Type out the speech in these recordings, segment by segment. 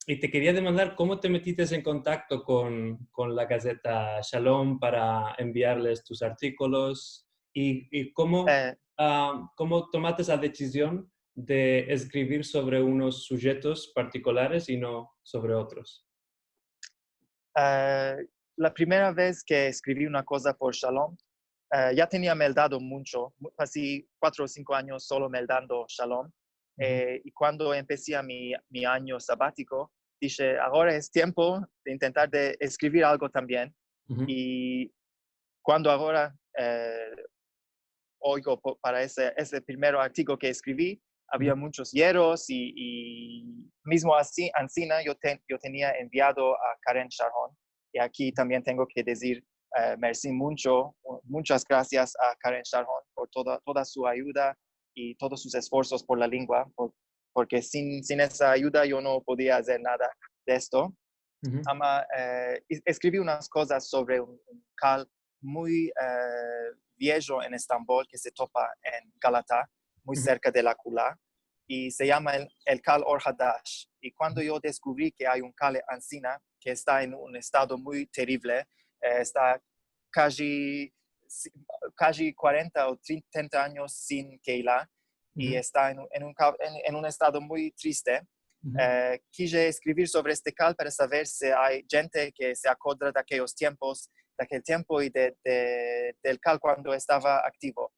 Y te quería demandar cómo te metiste en contacto con la Gaceta Shalom para enviarles tus artículos y cómo, Eh, cómo tomaste esa decisión de escribir sobre unos sujetos particulares y no sobre otros. eh, la primera vez que escribí una cosa por Shalom, ya tenía meldado mucho, casi 4 o 5 años solo meldando Shalom. Ujú, Y cuando empecé a mi año sabático, dije, ahora es tiempo de intentar de escribir algo también. ujú, Y cuando ahora oigo para ese primer artículo que escribí, ujú, había muchos hieros y mismo así, Ancina, yo tenía enviado a Karen Sharon. Y aquí también tengo que decir merci muchas gracias a Karen Sharon por toda su ayuda y todos sus esfuerzos por la lengua, porque sin esa ayuda yo no podía hacer nada de esto. ujú, Escribí unas cosas sobre un cal muy viejo en Estambul que se topa en Galata, muy ujú, cerca de la Kula, y se llama el cal Orhadash. Y cuando yo descubrí que hay un cal Ancina que está en un estado muy terrible, está casi, casi 40 o 30 años sin Keila, y ujú, está en un estado muy triste. ujú, Quise escribir sobre este cal para saber si hay gente que se acuerda de aquellos tiempos, de aquel tiempo y del cal cuando estaba activo.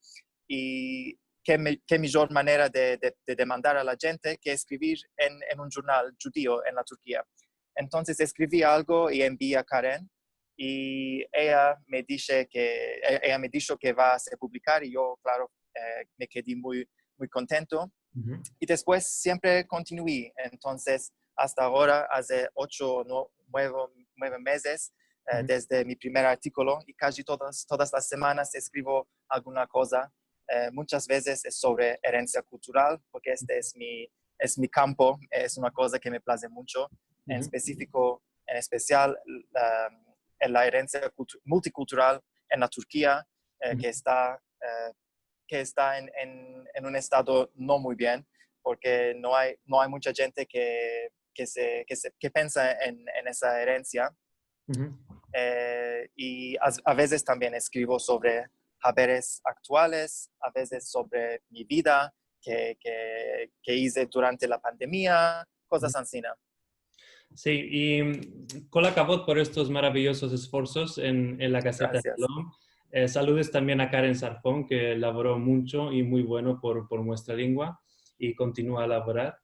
Y qué mejor manera de demandar a la gente que escribir en un jornal judío en la Turquía. Entonces escribí algo y envié a Karen y ella me dijo que va a ser publicar y yo, claro, me quedé muy contento. ujú, Y después siempre continué. Entonces, hasta ahora, hace 8 o 9 meses, ujú, desde mi primer artículo, y casi todas las semanas escribo alguna cosa. Muchas veces es sobre herencia cultural, porque este es mi campo, es una cosa que me place mucho. ujú, En especial, en la herencia multicultural en la Turquía, ujú. que está en un estado no muy bien, porque no hay mucha gente que piensa en esa herencia. Ujú. Y a veces también escribo sobre haberes actuales, a veces sobre mi vida que hice durante la pandemia, cosas así, ¿no? Sí, y Kola Kabot por estos maravillosos esfuerzos en la Gaceta Gracias. Shalom. Saludes también a Karen Sarfón, que laboró mucho y muy bueno por nuestra lengua y continúa a laborar.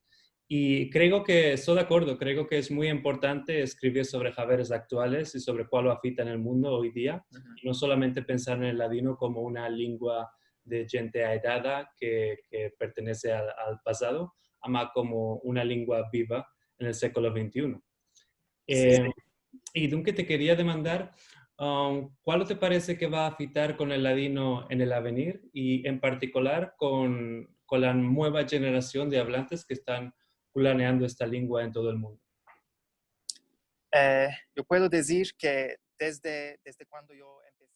Y creo que estoy de acuerdo, creo que es muy importante escribir sobre saberes actuales y sobre cuál lo afecta en el mundo hoy día, Ujú. y no solamente pensar en el ladino como una lengua de gente aedada que pertenece al pasado, ama como una lengua viva en el século XXI. Sí. Eh, y Dunque te quería demandar, ¿cuál te parece que va a afectar con el ladino en el avenir y en particular con la nueva generación de hablantes que están planeando esta lengua en todo el mundo? Yo puedo decir que desde cuando yo empecé